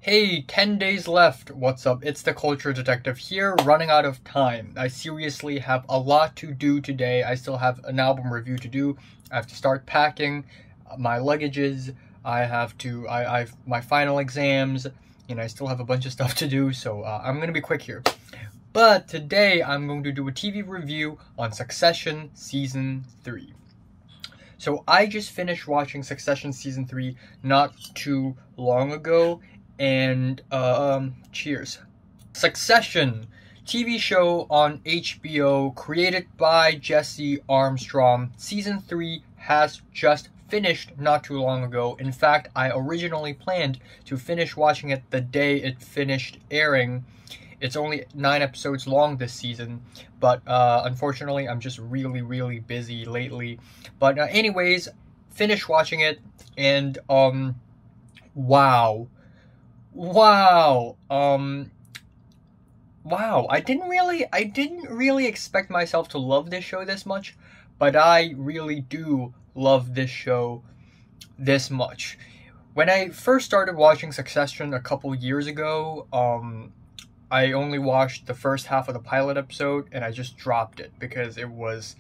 Hey, 10 days left. What's up? It's the Culture Detective here, running out of time. I seriously have a lot to do today. I still have an album review to do. I have to start packing my luggages. I've my final exams, and I still have a bunch of stuff to do, so I'm gonna be quick here. But today I'm going to do a TV review on Succession Season 3. So I just finished watching Succession Season 3 not too long ago, and cheers. Succession, TV show on HBO, created by Jesse Armstrong. Season 3 has just finished not too long ago. In fact, I originally planned to finish watching it the day it finished airing. It's only 9 episodes long this season, but unfortunately I'm just really busy lately. But anyways, finished watching it, and wow, I didn't really expect myself to love this show this much, but I really do love this show this much. When I first started watching Succession a couple years ago, I only watched the first half of the pilot episode, and I just dropped it because it was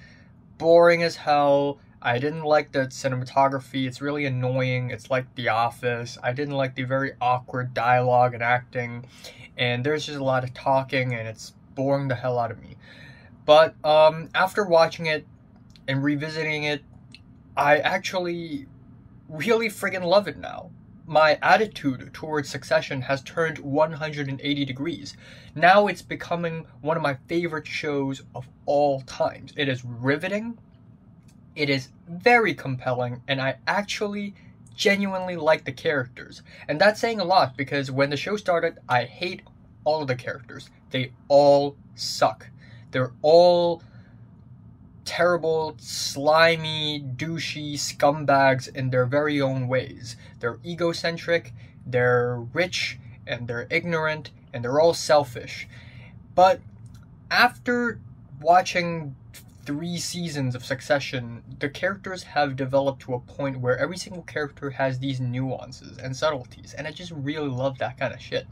boring as hell. I didn't like the cinematography. It's really annoying. It's like The Office. I didn't like the very awkward dialogue and acting, and there's just a lot of talking, and it's boring the hell out of me. But after watching it and revisiting it, I actually really friggin' love it now. My attitude towards Succession has turned 180 degrees. Now it's becoming one of my favorite shows of all times. It is riveting. It is very compelling, and I actually genuinely like the characters. And that's saying a lot, because when the show started, I hate all of the characters. They all suck. They're all terrible, slimy, douchey scumbags in their very own ways. They're egocentric, they're rich, and they're ignorant, and they're all selfish. But after watching 3 seasons of Succession, the characters have developed to a point where every single character has these nuances and subtleties, and I just really love that kind of shit.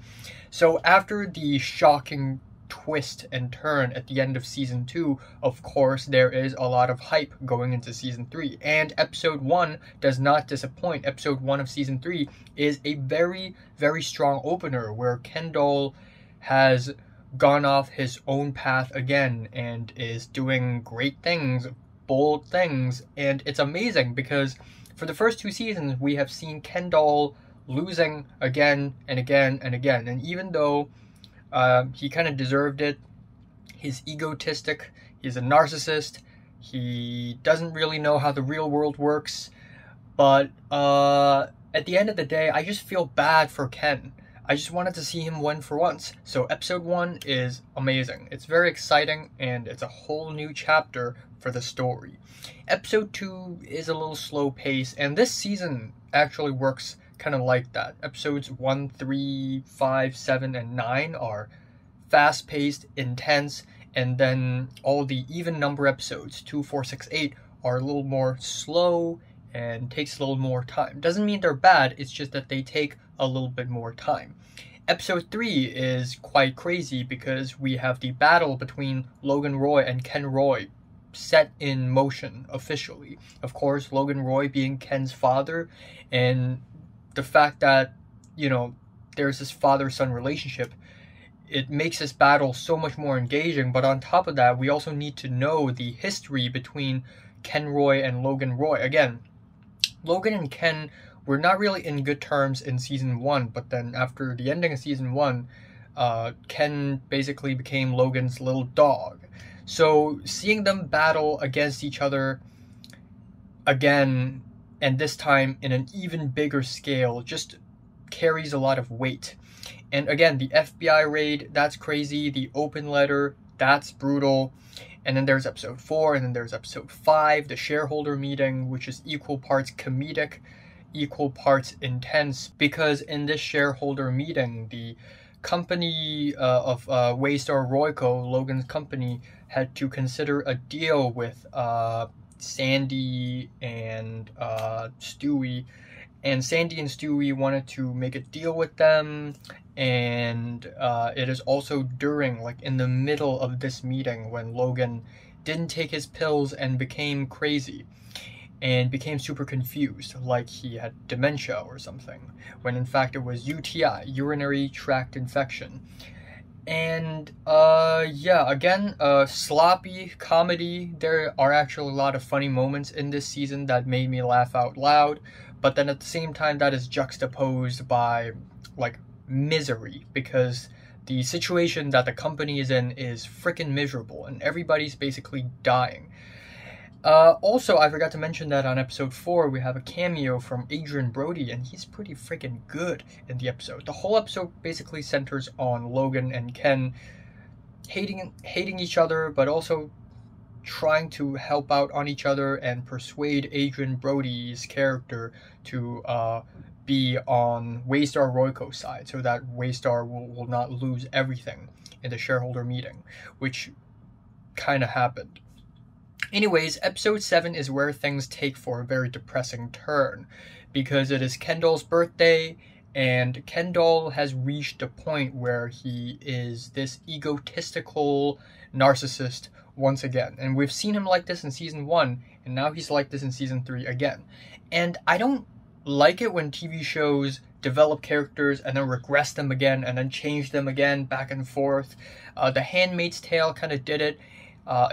So after the shocking twist and turn at the end of Season 2, of course, there is a lot of hype going into Season 3, and Episode 1 does not disappoint. Episode 1 of Season 3 is a very strong opener where Kendall has gone off his own path again and is doing great things, bold things, and it's amazing because for the first 2 seasons we have seen Kendall losing again and again and again, and even though he kind of deserved it, he's egotistic, he's a narcissist, he doesn't really know how the real world works, but at the end of the day, I just feel bad for Ken. I just wanted to see him win for once. So episode 1 is amazing. It's very exciting, and it's a whole new chapter for the story. Episode 2 is a little slow pace, and this season actually works kind of like that. Episodes 1, 3, 5, 7, and 9 are fast-paced, intense, and then all the even number episodes, 2, 4, 6, 8, are a little more slow and takes a little more time. Doesn't mean they're bad, it's just that they take a little bit more time. Episode 3 is quite crazy because we have the battle between Logan Roy and Ken Roy set in motion officially. Of course, Logan Roy being Ken's father, and the fact that, you know, there's this father-son relationship, it makes this battle so much more engaging. But on top of that, we also need to know the history between Ken Roy and Logan Roy. Again, Logan and Ken were not really in good terms in Season 1, but then after the ending of Season 1, Ken basically became Logan's little dog. So seeing them battle against each other again, and this time in an even bigger scale, just carries a lot of weight. And again, the FBI raid, that's crazy. The open letter, that's brutal. And then there's episode 4, and then there's episode 5, the shareholder meeting, which is equal parts comedic, equal parts intense, because in this shareholder meeting, the company of Waystar Royco, Logan's company, had to consider a deal with Sandy and Stewie, and Sandy and Stewie wanted to make a deal with them, and it is also during, like, in the middle of this meeting when Logan didn't take his pills and became crazy and became super confused, like he had dementia or something, when in fact it was UTI, urinary tract infection. And yeah, again, sloppy comedy. There are actually a lot of funny moments in this season that made me laugh out loud, but then at the same time that is juxtaposed by, like, misery, because the situation that the company is in is freaking miserable and everybody's basically dying. Also, I forgot to mention that on episode 4, we have a cameo from Adrian Brody, and he's pretty freaking good in the episode. The whole episode basically centers on Logan and Ken hating each other, but also trying to help out on each other and persuade Adrian Brody's character to be on Waystar Royco's side, so that Waystar will not lose everything in the shareholder meeting, which kind of happened. Anyways, episode 7 is where things take for a very depressing turn, because it is Kendall's birthday, and Kendall has reached a point where he is this egotistical narcissist once again. And we've seen him like this in season 1, and now he's like this in season 3 again. And I don't like it when TV shows develop characters and then regress them again and then change them again back and forth. The Handmaid's Tale kind of did it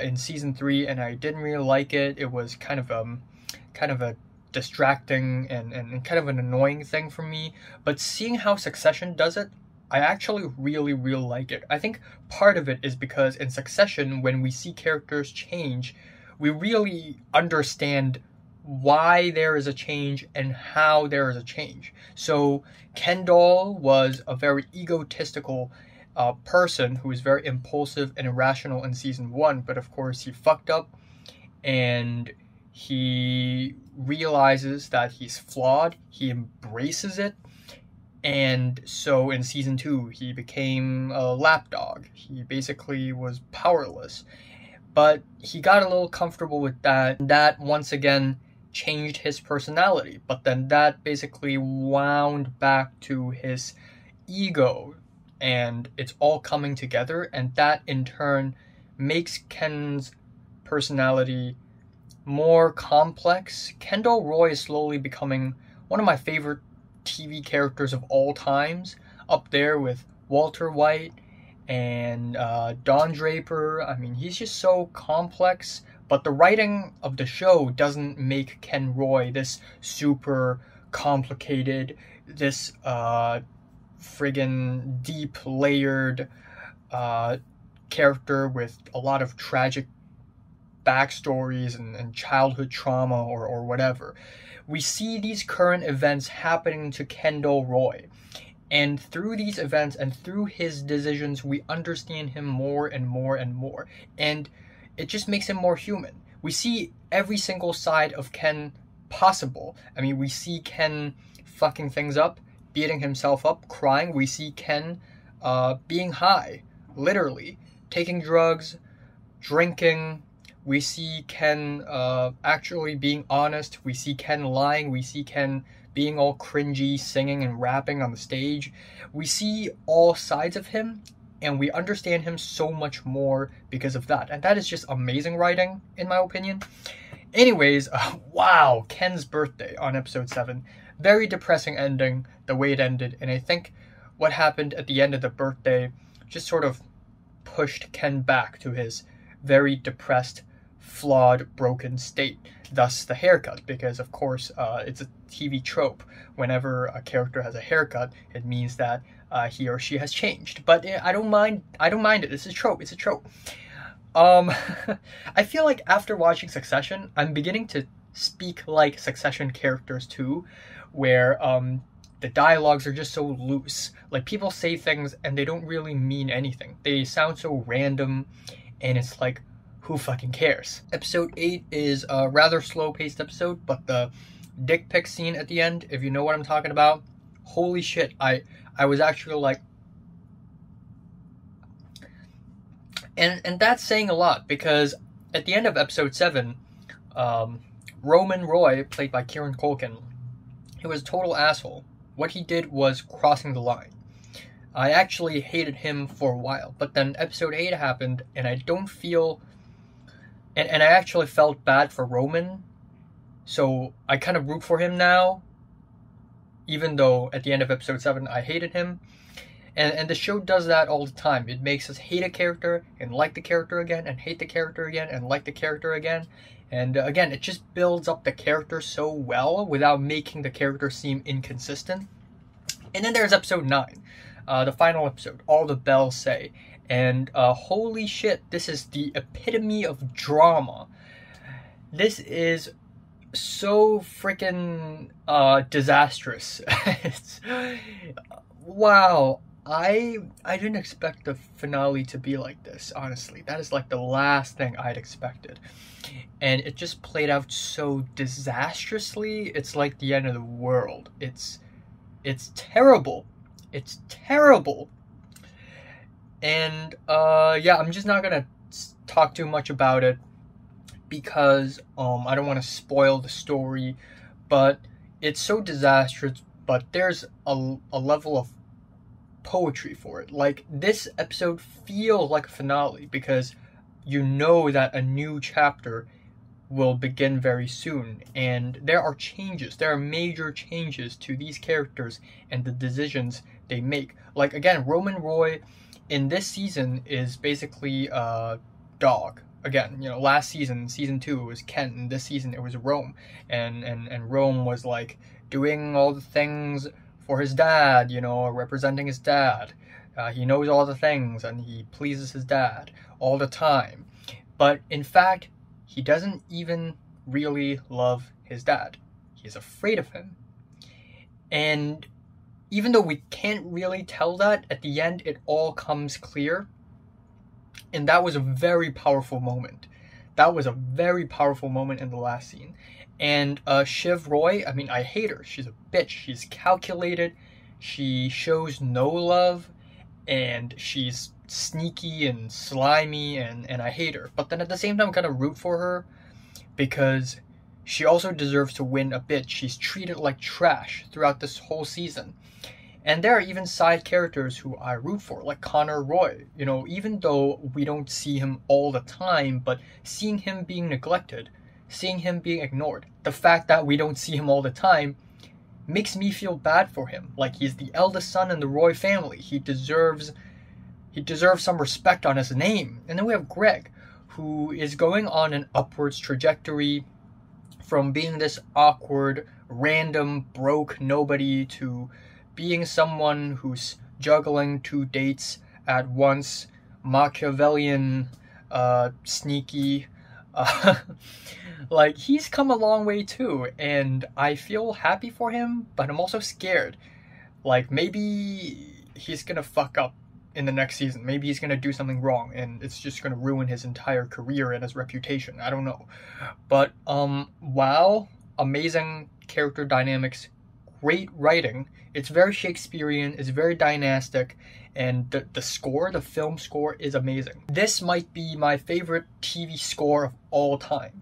in season 3, and I didn't really like it. It was kind of a distracting and kind of an annoying thing for me. But seeing how Succession does it, I actually really like it. I think part of it is because in Succession, when we see characters change, we really understand why there is a change and how there is a change. So Kendall was a very egotistical person who was very impulsive and irrational in season 1, but of course he fucked up and he realizes that he's flawed, he embraces it, and so in season 2 he became a lapdog. He basically was powerless, but he got a little comfortable with that. That once again changed his personality, but then that basically wound back to his ego, and it's all coming together, and that in turn makes Ken's personality more complex. Kendall Roy is slowly becoming one of my favorite TV characters of all times, up there with Walter White and Don Draper. I mean, he's just so complex, but the writing of the show doesn't make Ken Roy this super complicated, this friggin' deep layered character with a lot of tragic backstories and childhood trauma or whatever. We see these current events happening to Kendall Roy, and through these events and through his decisions, we understand him more and more and more, and it just makes him more human. We see every single side of Ken possible. I mean, we see Ken fucking things up, beating himself up, crying. We see Ken being high, literally, taking drugs, drinking. We see Ken actually being honest. We see Ken lying. We see Ken being all cringy, singing and rapping on the stage. We see all sides of him, and we understand him so much more because of that. And that is just amazing writing, in my opinion. Anyways, wow, Ken's birthday on episode 7. Very depressing ending, the way it ended. And I think what happened at the end of the birthday just sort of pushed Ken back to his very depressed, flawed, broken state. Thus the haircut, because of course it's a TV trope. Whenever a character has a haircut, it means that he or she has changed. But I don't mind it. It's a trope. It's a trope. I feel like after watching Succession, I'm beginning to speak like Succession characters too, where the dialogues are just so loose. Like, people say things and they don't really mean anything. They sound so random, and it's like, who fucking cares? Episode 8 is a rather slow-paced episode, but the dick pic scene at the end, if you know what I'm talking about, holy shit, I was actually like... And that's saying a lot, because at the end of episode 7, Roman Roy, played by Kieran Culkin, he He was a total asshole. What he did was crossing the line. I actually hated him for a while, but then episode 8 happened, and I don't feel... And I actually felt bad for Roman, so I kind of root for him now, even though at the end of episode 7 I hated him. And the show does that all the time. It makes us hate a character, and like the character again, and hate the character again, and like the character again. And again, it just builds up the character so well without making the character seem inconsistent. And then there's episode 9, the final episode, All the Bells Say. And holy shit, this is the epitome of drama. This is so freaking disastrous. Wow. I didn't expect the finale to be like this, honestly. That is like the last thing I'd expected. And it just played out so disastrously. It's like the end of the world. It's terrible. It's terrible. And yeah, I'm just not gonna talk too much about it because I don't want to spoil the story, but it's so disastrous. But there's a level of poetry for it. Like, this episode feels like a finale because you know that a new chapter will begin very soon, and there are changes. There are major changes to these characters and the decisions they make. Like, again, Roman Roy in this season is basically a dog. Again, you know, last season, season 2, it was Kent, and this season it was Rome. And Rome was like doing all the things for his dad, you know, representing his dad. He knows all the things and he pleases his dad all the time. But in fact, he doesn't even really love his dad. He's afraid of him. And even though we can't really tell that, at the end it all comes clear. And that was a very powerful moment. That was a very powerful moment in the last scene. And Shiv Roy, I mean, I hate her. She's a bitch. She's calculated. She shows no love. And she's sneaky and slimy. And I hate her. But then at the same time, I'm kind of root for her. Because she also deserves to win a bit. She's treated like trash throughout this whole season. And there are even side characters who I root for, like Connor Roy. You know, even though we don't see him all the time, but seeing him being neglected, seeing him being ignored, the fact that we don't see him all the time makes me feel bad for him. Like, he's the eldest son in the Roy family. He deserves some respect on his name. And then we have Greg, who is going on an upwards trajectory from being this awkward, random, broke nobody to being someone who's juggling 2 dates at once, Machiavellian, sneaky. Like, he's come a long way too, and I feel happy for him, but I'm also scared. Like, maybe he's gonna fuck up in the next season. Maybe he's gonna do something wrong, and it's just gonna ruin his entire career and his reputation. I don't know. But, wow. Amazing character dynamics. Great writing. It's very Shakespearean, it's very dynastic, and the score, the film score, is amazing. This might be my favorite TV score of all times.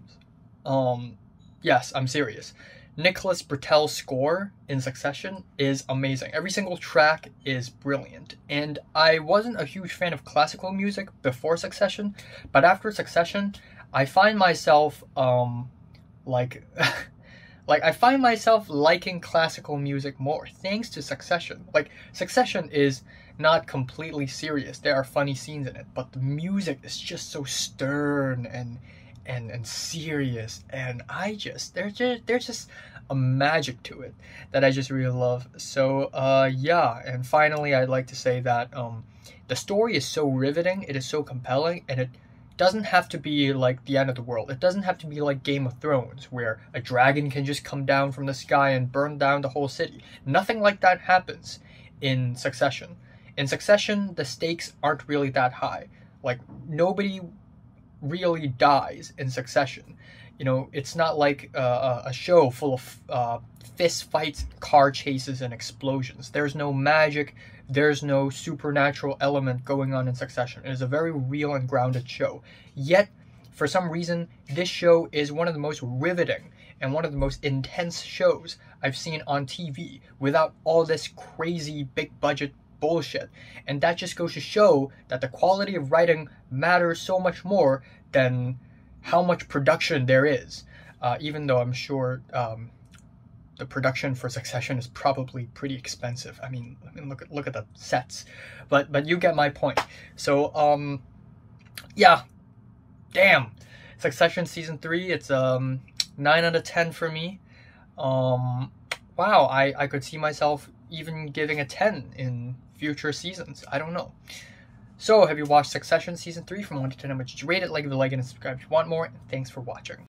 Yes, I'm serious. Nicholas Britell's score in Succession is amazing. Every single track is brilliant. And I wasn't a huge fan of classical music before Succession, but after Succession, I find myself, I find myself liking classical music more, thanks to Succession. Like, Succession is not completely serious. There are funny scenes in it, but the music is just so stern and serious. And there's just a magic to it that I just really love. So, yeah. And finally, I'd like to say that the story is so riveting, it is so compelling, and it doesn't have to be like the end of the world. It doesn't have to be like Game of Thrones, where a dragon can just come down from the sky and burn down the whole city. Nothing like that happens in Succession. In Succession, the stakes aren't really that high. Like, nobody really dies in Succession. You know, it's not like a show full of fist fights, car chases, and explosions. There's no magic. There's no supernatural element going on in Succession. It is a very real and grounded show. Yet, for some reason, this show is one of the most riveting and one of the most intense shows I've seen on TV without all this crazy big budget bullshit. And that just goes to show that the quality of writing matters so much more than how much production there is. Even though I'm sure the production for Succession is probably pretty expensive. I mean look at the sets. But you get my point. So yeah. Damn. Succession season 3, it's 9 out of 10 for me. Wow, I could see myself even giving a 10 in future seasons. I don't know. So, have you watched Succession season 3? From 1 to 10, how much did you rate it? Like, if you like it, and subscribe if you want more. And thanks for watching.